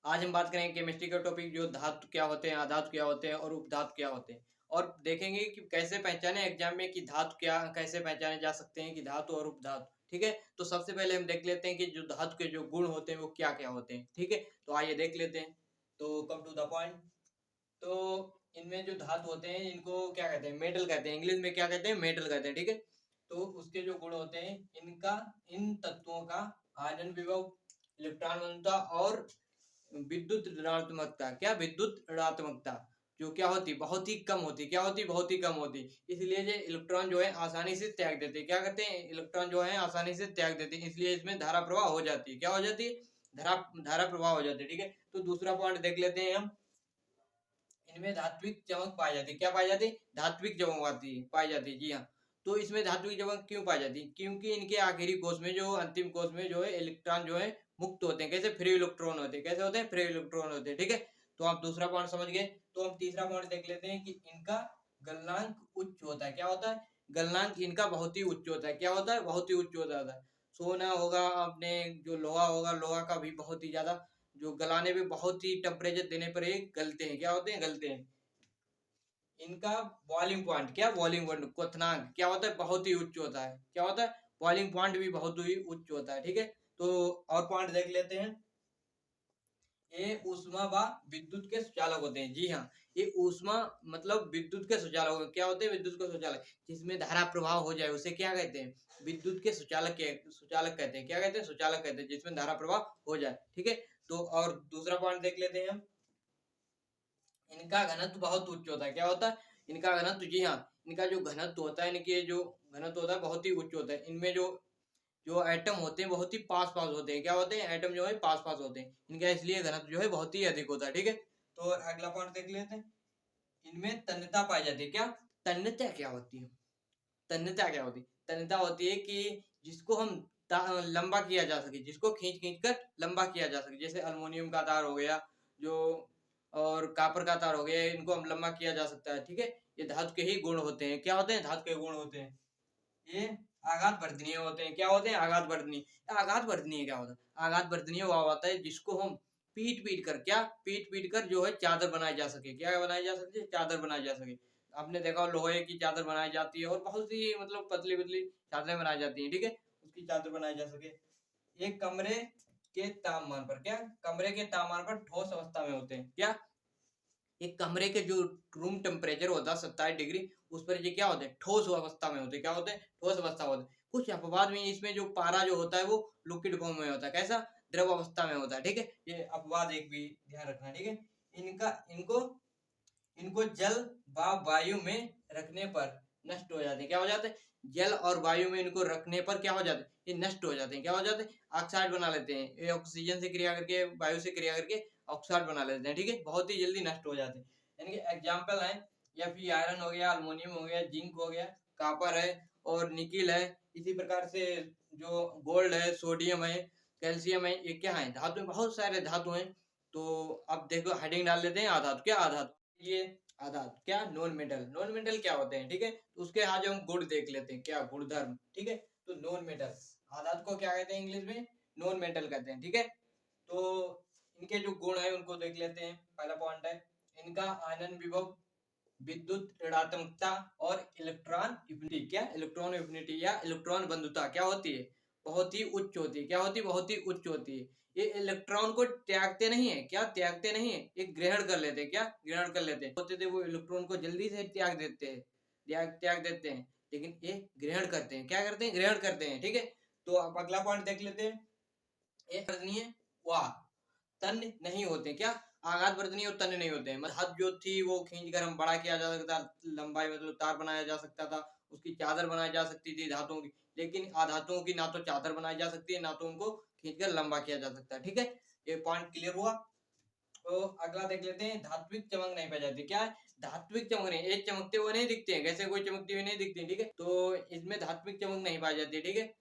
आज हम बात करेंगे केमिस्ट्री का टॉपिक, जो धातु क्या होते हैं, अधातु क्या होते हैं और उपधातु क्या होते हैं। और देखेंगे कि कैसे पहचाने एग्जाम में कि धातु क्या, कैसे पहचाने जा सकते हैं कि धातु और उपधातु। ठीक है, तो सबसे पहले हम देख लेते हैं कि जो धातु के जो गुण होते हैं वो क्या क्या होते हैं। ठीक है, तो आइए देख लेते हैं। तो कम टू द पॉइंट। तो इनमें जो धातु होते हैं इनको क्या कहते हैं, मेटल कहते हैं। इंग्लिश में क्या कहते हैं, मेटल कहते हैं। ठीक है, तो उसके जो गुण होते हैं इनका, इन तत्वों का आयनन विभव, इलेक्ट्रॉन घनत्व और विद्युत ऋणात्मकता। क्या, विद्युत ऋणात्मकता जो क्या होती, बहुत ही कम होती। क्या होती, बहुत ही कम होती। इसलिए ये इलेक्ट्रॉन जो है आसानी से त्याग देते हैं। क्या करते हैं, इलेक्ट्रॉन जो है आसानी से त्याग देते हैं, इसलिए इसमें धारा प्रवाह हो जाती है। क्या हो जाती है, धारा धारा प्रवाह हो जाती है। ठीक है, तो दूसरा पॉइंट देख लेते हैं हम। इनमें धात्विक चमक पाई जाती है। क्या पाई जाती है, धात्विक चमक आती है, पाई जाती है। जी हाँ, तो इसमें धात्विक चमक क्यों पाई जाती है, क्योंकि इनके आखिरी कोष में, जो अंतिम कोष में जो है इलेक्ट्रॉन जो है मुक्त होते हैं। कैसे, फ्री इलेक्ट्रॉन होते हैं। कैसे होते हैं, फ्री इलेक्ट्रॉन होते हैं। ठीक है, तो आप दूसरा पॉइंट समझ गए। तो हम तीसरा पॉइंट देख लेते हैं कि इनका गलनांक उच्च होता है। क्या होता है, गलनांक इनका बहुत ही उच्च होता है। क्या होता है, बहुत ही उच्च होता है। सोना होगा आपने, जो लोहा होगा, लोहा का भी बहुत ही ज्यादा, जो गलाने में बहुत ही टेम्परेचर देने पर ये गलते हैं। क्या होते हैं, गलते हैं। इनका बॉइलिंग पॉइंट, क्या बॉइलिंग पॉइंट, क्वथनांक क्या होता है, बहुत ही उच्च होता है। क्या होता है, बॉइलिंग पॉइंट भी बहुत ही उच्च होता है। ठीक है, तो और पॉइंट देख लेते हैं। ये ऊष्मा व विद्युत के सुचालक होते हैं। जी हाँ, ये ऊष्मा मतलब विद्युत के सुचालक। क्या होते हैं, विद्युत के सुचालक। जिसमें धारा प्रवाह हो जाए उसे क्या कहते हैं, विद्युत के सुचालक के सुचालक कहते हैं। क्या कहते हैं, सुचालक कहते हैं, जिसमें धारा प्रवाह हो जाए। ठीक है, तो और दूसरा पॉइंट देख लेते हैं हम। इनका घनत्व बहुत उच्च होता है। क्या होता है, इनका घनत्व। जी हाँ, इनका जो घनत्व होता है, इनके जो घनत्व होता है बहुत ही उच्च होता है। इनमें जो जो एटम होते हैं बहुत ही पास पास होते हैं। क्या होते हैं, एटम जो है पास पास होते हैं। इनका इसलिए घनत्व जो है बहुत ही अधिक होता है। ठीक है, तो अगला पॉइंट देख लेते हैं। इनमें तन्यता पाई जाती है। क्या, तन्यता क्या होती है, तन्यता क्या होती है, तन्यता होती है कि जिसको हम लंबा किया जा सके, जिसको खींच खींच कर लंबा किया जा सके। जैसे अल्युमिनियम का तार हो गया, जो और कापर का तार हो गया, इनको हम लंबा किया जा सकता है। ठीक है, ये धातु के ही गुण होते हैं। क्या होते हैं, धातु के गुण होते हैं। ये आघात वर्धनीय होते हैं। क्या होते हैं, आघात वर्धनीय। आघात वर्धनीय क्या होता है, आघात वर्धनीय वह होता है जिसको हम पीट पीट कर, क्या, पीट पीट कर जो है चादर बनाई जा सके। क्या बनाई जा सकती है, चादर बनाई जा सके। आपने देखा लोहे की चादर बनाई जाती है, और बहुत सी मतलब पतली पतली चादरें बनाई जाती हैं। ठीक है, उसकी चादर बनाई जा सके। एक कमरे के तापमान पर, क्या, कमरे के तापमान पर ठोस अवस्था में होते हैं। क्या, एक कमरे के जो रूम टेम्परेचर होता है 27 डिग्री, उस पर ये क्या होते हैं, ठोस अवस्था में होते हैं। क्या होते हैं, ठोस अवस्था होते हैं। कुछ अपवाद में इसमें जो पारा जो होता है वो लिक्विड फॉर्म में होता है। कैसा, द्रव अवस्था में होता है। ठीक है, ये अपवाद एक भी ध्यान रखना। ठीक है, इनका इनको इनको जल व वायु में रखने पर नष्ट हो जाते हैं। क्या हो जाते हैं, जल और वायु में इनको रखने पर क्या हो जाते हैं, ये नष्ट हो जाते हैं। क्या हो जाते हैं, ऑक्साइड बना लेते हैं। ये ऑक्सीजन से क्रिया करके, वायु से क्रिया करके ऑक्साइड बना लेते हैं। ठीक है, बहुत ही जल्दी नष्ट हो जाते हैं। यानी कि एग्जाम्पल है, या फिर आयरन हो गया, अल्मोनियम हो गया, जिंक हो गया, कापर है और निकिल है। इसी प्रकार से जो गोल्ड है, सोडियम है, कैल्शियम है, ये क्या है, धातु, बहुत सारे धातु हैं। तो अब देखो हेडिंग डाल लेते हैं, आधातु। क्या, आधातु, ये आधातु। क्या, नॉन मेटल। नॉन मेटल क्या होते हैं, ठीक है, तो उसके आज हम गुण देख लेते हैं। क्या, गुणधर्म। ठीक है, तो नॉन मेटल, आधातु को क्या कहते हैं इंग्लिश में, नॉन मेटल कहते हैं। ठीक है, तो इनके जो गुण है उनको देख लेते हैं। पहला पॉइंट है इनका आयनन विभव, विद्युत ऋणात्मकता और इलेक्ट्रॉन एफिनिटी। क्या, इलेक्ट्रॉन एफिनिटी या इलेक्ट्रॉन बंधुता क्या होती है, बहुत ही उच्च होती है। क्या होती है, बहुत ही उच्च होती है। ये इलेक्ट्रॉन को त्यागते नहीं है। क्या, त्यागते नहीं है, ये ग्रहण कर लेते हैं। क्या, ग्रहण कर लेते हैं। होते थे वो इलेक्ट्रॉन को जल्दी से त्याग देते हैं, त्याग देते हैं, लेकिन ये ग्रहण करते हैं। क्या करते हैं, ग्रहण करते हैं। ठीक है, तो अब अगला पॉइंट देख लेते हैं। ये वर्णनीय वाह तन्य नहीं होते। क्या, आघात वर्धनीय और तन्य नहीं होते हैं। मतलब हद जो थी वो खींच कर हम बड़ा किया जा सकता, लंबाई मतलब तार बनाया जा सकता था, उसकी चादर बनाई जा सकती थी धातुओं की। लेकिन अधातुओं की ना तो चादर बनाई जा सकती है, ना तो उनको खींच कर लंबा किया जा सकता है। ठीक है, ये पॉइंट क्लियर हुआ। तो अगला देख लेते हैं, धात्विक चमक नहीं पाई जाती। क्या है, धात्विक चमक नहीं, एक चमकते हुए नहीं दिखते हैं, कैसे कोई चमकती हुई नहीं दिखती। ठीक है, तो इसमें धात्विक चमक नहीं पाई जाती। ठीक है,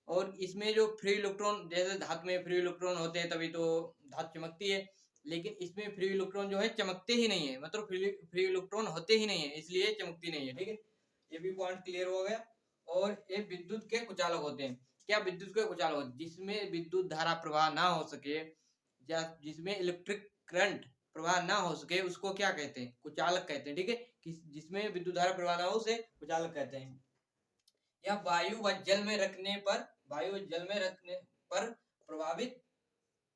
और इसमें जो फ्री इलेक्ट्रॉन, जैसे धातु में फ्री इलेक्ट्रॉन होते हैं तभी तो धातु चमकती है, लेकिन इसमें फ्री इलेक्ट्रॉन जो है चमकते ही नहीं है, मतलब फ्री इलेक्ट्रॉन होते ही नहीं है, इसलिए चमकती नहीं है। ठीक है, ये भी पॉइंट क्लियर हो गया। और ये विद्युत के कुचालक होते हैं। क्या, विद्युत के कुचालक, जिसमें विद्युत धारा प्रवाह ना हो सके, जिसमें इलेक्ट्रिक करंट प्रवाह ना हो सके उसको क्या कहते हैं? कुचालक कहते हैं, ठीक है। जिसमें विद्युत धारा प्रवाह ना हो उसे कुचालक कहते हैं। या वायु व जल में रखने पर प्रभावित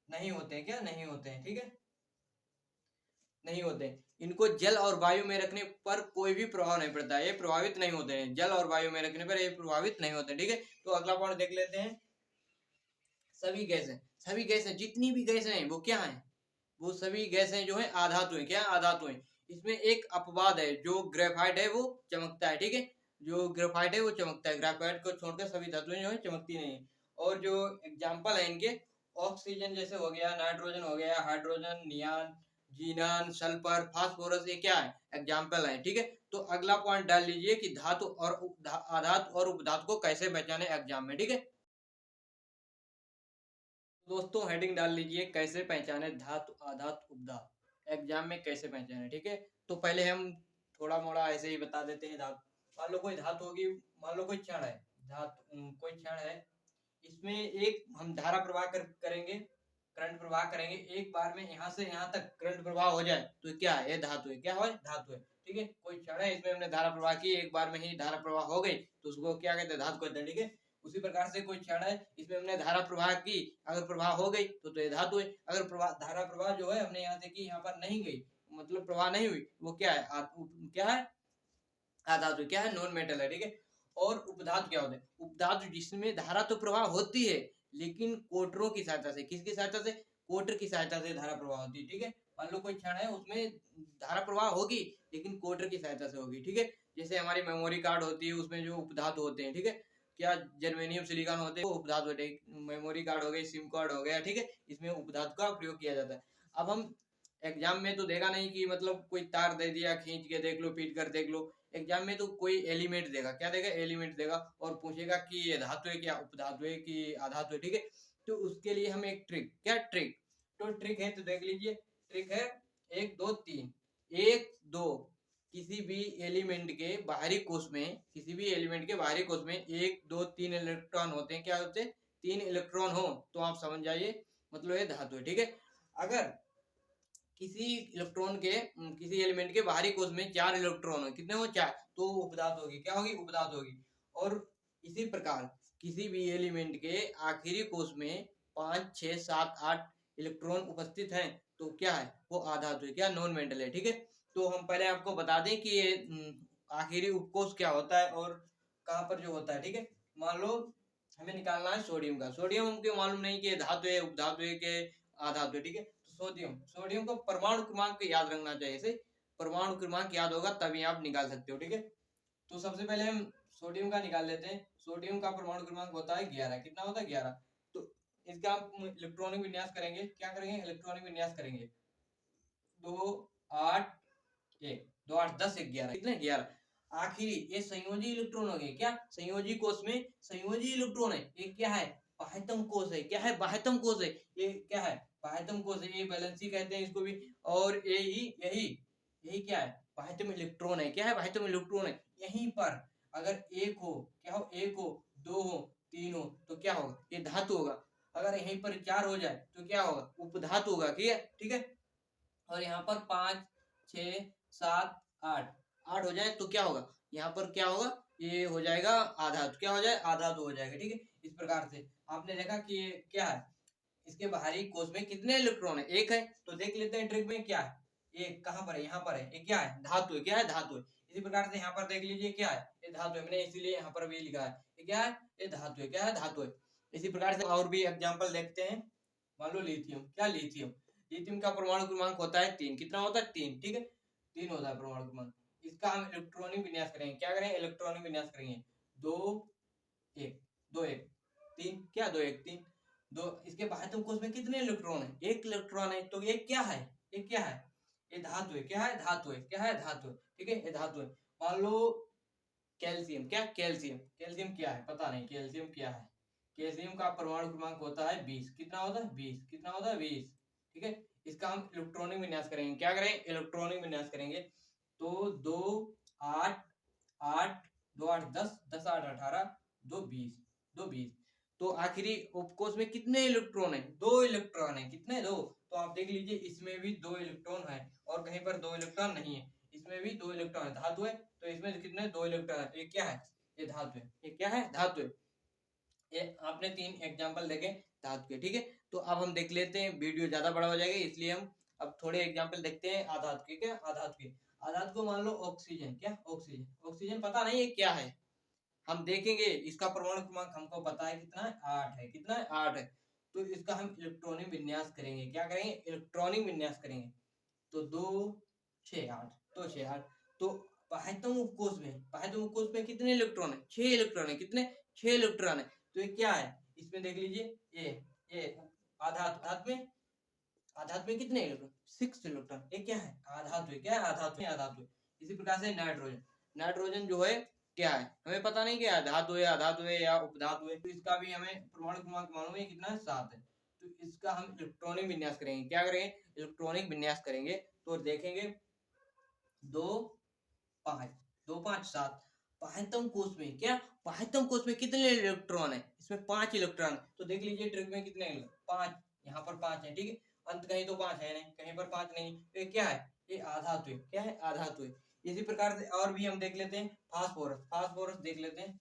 नहीं होते, क्या नहीं होते हैं, ठीक है, नहीं होते। इनको जल और वायु में रखने पर कोई भी प्रभाव नहीं पड़ता, ये प्रभावित नहीं होते हैं। जल और वायु में रखने पर ये प्रभावित नहीं होते, ठीक है। तो अगला पॉइंट देख लेते हैं। सभी गैसें जितनी भी गैसें हैं वो क्या हैं? वो सभी गैसें जो है आधातु है, क्या आधातु है। इसमें एक अपवाद है, जो ग्रेफाइट है वो चमकता है, ठीक है। जो ग्रेफाइट है वो चमकता है, ग्रेफाइट को छोड़कर सभी धातुएं जो है चमकती नहीं है। और जो एग्जाम्पल है इनके, ऑक्सीजन जैसे हो गया, नाइट्रोजन हो गया, हाइड्रोजन, नियान, जीनान, सल्फर, फास्फोरस, ये क्या है? एग्जाम्पल है, ठीक है। तो अगला पॉइंट डाल लीजिए कि धातु और आधातु और उपधातु को कैसे पहचाने एग्जाम में, ठीक है। दोस्तों हेडिंग डाल लीजिए, कैसे पहचाने धातु आधातु उपधातु, एग्जाम में कैसे पहचाने, ठीक है। तो पहले हम थोड़ा मोड़ा ऐसे ही बता देते हैं। धातु, मान लो कोई धातु होगी, मान लो कोई क्षण है, कोई क्षण है, इसमें एक हम धारा प्रवाह करेंगे, करंट प्रवाह करेंगे, एक बार में यहाँ से यहाँ तक करंट प्रवाह हो जाए तो क्या है? ये धातु है, क्या है? धातु है, ठीक है। कोई क्षण है, इसमें हमने धारा प्रवाह की, एक बार में ही धारा प्रवाह हो गई तो उसको क्या कहते हैं? धातु कहते हैं, ठीक है। उसी प्रकार से कोई क्षण है, इसमें हमने धारा प्रवाह की, अगर प्रवाह हो गई तो ये धातु है। अगर धारा प्रवाह जो है हमने यहाँ से की, यहाँ पर नहीं गई, मतलब प्रवाह नहीं हुई, वो क्या है? क्या है? अधातु, क्या है? नॉन मेटल है, ठीक है। और उपधातु क्या होते हैं? उपधातु जिसमें धारा तो प्रवाह होती है लेकिन कोटरों की सहायता से, किसकी सहायता से? कोटर की सहायता से धारा प्रवाह होती है, ठीक है। मान लो कोई क्षण है, उसमें धारा प्रवाह होगी लेकिन कोटर की सहायता से होगी, ठीक है। जैसे हमारी मेमोरी कार्ड होती है, उसमें जो उपधातु होते हैं, ठीक है, क्या जर्मेनियम सिलिकॉन होते हैं, वो उपधातु होते हैं। मेमोरी कार्ड हो गई, सिम कार्ड हो गया, ठीक है, इसमें उपधातु का प्रयोग किया जाता है। अब हम एग्जाम में तो देगा नहीं कि मतलब कोई तार दे दिया, खींच के देख लो, पीट कर देख लो। एग्जाम में तो कोई एलिमेंट देगा, क्या देगा? एलिमेंट देगा, और पूछेगा कि ये धातु है, क्या उपधातु है कि आधातु है, ठीक है। तो उसके लिए हम एक ट्रिक, क्या ट्रिक? तो ट्रिक है, तो देख लीजिए, ट्रिक है 1 2 3। 1 2, किसी भी एलिमेंट के बाहरी कोश में, किसी भी एलिमेंट के बाहरी कोश में 1 2 3 इलेक्ट्रॉन होते हैं, क्या होते हैं? 3 इलेक्ट्रॉन हो तो आप समझ जाइए मतलब ये धातु है, ठीक है। अगर किसी इलेक्ट्रॉन के किसी एलिमेंट के बाहरी कोश में 4 इलेक्ट्रॉन हो, कितने हो? 4, तो उपधातु होगी, क्या होगी? उपधातु होगी। और इसी प्रकार किसी भी एलिमेंट के आखिरी कोश में 5 6 7 8 इलेक्ट्रॉन उपस्थित हैं तो क्या है? वो आधातु है, क्या? नॉन मेटल है, ठीक है। तो हम पहले आपको बता दें कि ये आखिरी उपकोष क्या होता है और कहाँ पर जो होता है, ठीक है। मान लो हमें निकालना है सोडियम का, सोडियम हमको मालूम नहीं कि धातु है, उपधातु है कि आधातु है, ठीक है। सोडियम को परमाणु क्रमांक याद रखना चाहिए, से परमाणु क्रमांक याद होगा तभी आप निकाल सकते हो, ठीक है। तो सबसे पहले हम सोडियम का निकाल लेते हैं। सोडियम का परमाणु क्रमांक होता है 11, कितना होता है? 11। तो इसका हम इलेक्ट्रॉनिक विन्यास करेंगे, क्या करेंगे? इलेक्ट्रॉनिक विन्यास करेंगे। 2 8 1 2 8 10 11, कितने? 11। आखिरी ये संयोजी इलेक्ट्रॉन हो गए, क्या? संयोजी कोष में संयोजी इलेक्ट्रॉन है, ये क्या है? बाह्यतम कोष है, क्या है? बाह्यतम कोष है, ये क्या है? बाह्यतम कोष है, ये वैलेंसी कहते हैं इसको भी। और यही यही यही क्या है? बाह्यतम इलेक्ट्रॉन है, क्या है? बाह्यतम इलेक्ट्रॉन है। यहीं पर अगर एक हो, क्या हो? एक हो, दो हो, तीन हो तो क्या होगा? ये धातु होगा। अगर यहीं पर 4 हो जाए तो क्या होगा? उपधातु होगा, ठीक है। और यहाँ पर 5 6 7 8 8 हो जाए तो क्या होगा? यहाँ पर क्या होगा? ये हो जाएगा आधातु, क्या हो जाए? आधातु हो जाएगा, ठीक है। इस प्रकार से आपने देखा कि ये क्या है, इसके बाहरी कोश में कितने इलेक्ट्रॉन है? एक है। तो देख लेते हैं ट्रिक में क्या है। ये कहाँ पर है? यहाँ पर है। ये क्या है? धातु है, क्या है? धातु है। इसी प्रकार से यहाँ पर देख लीजिए क्या है? ये धातु है, मैंने इसीलिए यहाँ पर भी लिखा है। ये क्या है? ये धातु है, क्या है? धातु है। इसी प्रकार से और भी एग्जाम्पल देखते हैं। मान लो लिथियम, क्या? लिथियम, लिथियम का परमाणु क्रमांक होता है 3, कितना होता है? 3, ठीक है, 3 होता है परमाणु क्रमांक। इसका हम इलेक्ट्रॉनिक विन्यास करेंगे, क्या करेंगे? इलेक्ट्रॉनिक विन्यास करेंगे। 2 1 2 1 3, क्या? 2 1 3 2। इसके बाह्यतम कोश में कितने इलेक्ट्रॉन है? 1 इलेक्ट्रॉन है। तो ये क्या है? ये क्या है? ये धातु है, क्या है? धातु है, क्या है? धातु है, ठीक है, ये धातु है। मान लो कैल्शियम, क्या? कैल्शियम, कैल्शियम क्या है? पता नहीं कैल्शियम क्या है। कैल्शियम का परमाणु क्रमांक होता है 20, कितना होता है? 20, कितना होता है? 20, ठीक है। इसका हम इलेक्ट्रॉनिक विन्यास करेंगे, क्या करें? इलेक्ट्रॉनिक विन्यास करेंगे। तो 2 8 8 2 8 10 10 8 18 2 20 2 20। तो आखिरी उपकोष में कितने इलेक्ट्रॉन है? 2 इलेक्ट्रॉन है, कितने? 2। तो आप देख लीजिए इसमें भी 2 इलेक्ट्रॉन है और कहीं पर 2 इलेक्ट्रॉन नहीं है, इसमें भी 2 इलेक्ट्रॉन है, धातु है तो इसमें कितने 2 इलेक्ट्रॉन है, तो ये क्या है, ये धातु है, ये क्या है, धातु है। ये आपने 3 एग्जाम्पल देखे धातु के, ठीक है। तो अब हम देख लेते हैं, वीडियो ज्यादा बड़ा हो जाएगा इसलिए हम अब थोड़े एग्जाम्पल देखते हैं आधातु के। क्या आधातु के, आधातु को मान लो ऑक्सीजन, क्या ऑक्सीजन, ऑक्सीजन पता नहीं है क्या है, हम देखेंगे इसका परमाणु क्रमांक हमको पता है कितना है, 8 है, कितना है, 8 है। तो इसका हम इलेक्ट्रॉनिक विन्यास करेंगे, क्या करेंगे, इलेक्ट्रॉनिक विन्यास करेंगे। तो 2 6 8, तो 6 8, तो बाह्यतम उपकोष में कितने इलेक्ट्रॉन है, 6 इलेक्ट्रॉन है, कितने, 6 इलेक्ट्रॉन है। तो ये क्या है, इसमें देख लीजिए ये आधात में कितने इलेक्ट्रॉन, 6 इलेक्ट्रॉन, ये क्या है, आधातु है, क्या है, आधातु है। इसी प्रकार से नाइट्रोजन, नाइट्रोजन जो है क्या है, हमें पता नहीं क्या है, धातु है या उपधातु है। तो इसका भी हमें परमाणु क्रमांक मालूम है, कितना है, 7 है। तो इसका हम इलेक्ट्रॉनिक विन्यास करेंगे, क्या करेंगे, इलेक्ट्रॉनिक विन्यास करेंगे। तो देखेंगे 2 5 2 5 7, बाह्यतम कोष में, क्या बाह्यतम कोष में कितने इलेक्ट्रॉन है, इसमें 5 इलेक्ट्रॉन है। तो देख लीजिए ट्रिक में कितने, 5, यहाँ पर 5 है, ठीक है, अंत कहीं तो 5 है नहीं, कहीं पर 5 नहीं, तो ये क्या है, ये आधातु है, क्या है, आधातु है। इसी प्रकार से और भी हम देख लेते हैं, फास्फोरस, फास्फोरस देख लेते हैं।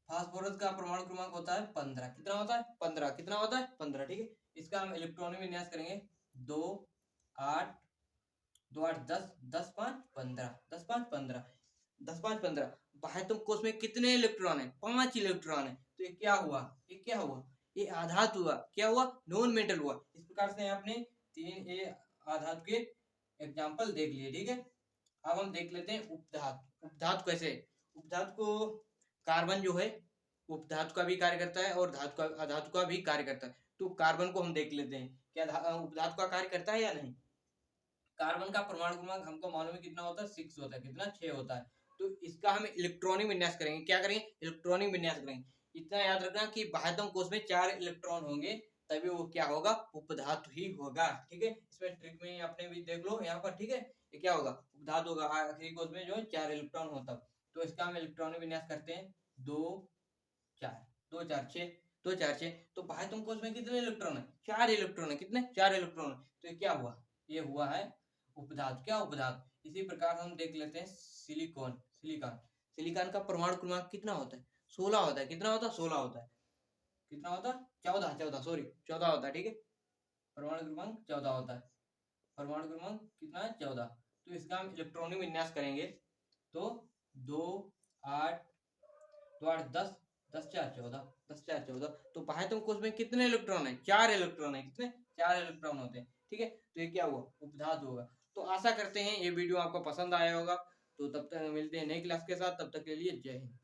फास्फोरस का परमाणु क्रमांक होता है 15, कितना होता है, 15, कितना होता है, 15, ठीक है। इसका हम इलेक्ट्रॉनिक विन्यास करेंगे, 2 8 2 8 10 10 5 15, 10 5 15, 10 5 15। बाह्यतम कोष में कितने इलेक्ट्रॉन है, 5 इलेक्ट्रॉन है। तो ये क्या हुआ, ये क्या हुआ, ये आधातु हुआ, क्या हुआ, नॉन मेटल हुआ। इस प्रकार से आपने 3 ये आधातु के एग्जाम्पल देख लिए, ठीक है। अब हम देख लेते हैं उपधातु, उपधातु कैसे, उपधातु को कार्बन जो है उपधातु का भी कार्य करता है और धातु का, अधातु का भी कार्य करता है। तो कार्बन को हम देख लेते हैं, क्या उपधातु का कार्य करता है या नहीं। कार्बन का परमाणु क्रमांक हमको मालूम है कितना होता है, 6 होता है, कितना, 6 होता है। तो इसका हम इलेक्ट्रॉनिक विन्यास करेंगे, क्या करेंगे, इलेक्ट्रॉनिक विन्यास करेंगे। इतना याद रखना कि बाह्यतम कोष में 4 इलेक्ट्रॉन होंगे, तभी वो क्या होगा, उपधातु ही होगा, ठीक है। इसमें ट्रिक में आपने भी देख लो यहाँ पर, ठीक है, ये क्या होगा, उपधातु होगा, आखिरी कोष में जो है 4 इलेक्ट्रॉन होता है। तो इसका हम इलेक्ट्रॉनिक विन्यास करते हैं, 2 4 2 4 6, 2 4 6। तो बाह्यतम कोष में कितने इलेक्ट्रॉन है, 4 इलेक्ट्रॉन है, कितने, 4 इलेक्ट्रॉन है। तो ये क्या हुआ, ये हुआ है उपधातु, क्या उपधातु। इसी प्रकार हम देख लेते हैं सिलिकॉन, सिलिकॉन, सिलिकॉन का परमाणु क्रमांक कितना होता है, 16 होता है, कितना होता है, 16 होता है, कितना होता है, 14 सॉरी 14 होता है, ठीक है। परमाणु क्रमांक 14 होता है, परमाणु क्रमांक कितना है, 14। तो इसका हम इलेक्ट्रॉनिक विन्यास करेंगे, तो 2 8 2 8 10 10 4 14, 10 4 14। तो बाह्यतम कोष में कितने इलेक्ट्रॉन है, 4 इलेक्ट्रॉन है, कितने, 4 इलेक्ट्रॉन होते हैं, ठीक है। तो ये क्या हुआ, उपधातु होगा। तो आशा करते हैं ये वीडियो आपको पसंद आया होगा। तो तब तक मिलते हैं नई क्लास के साथ, तब तक के लिए जय हिंद।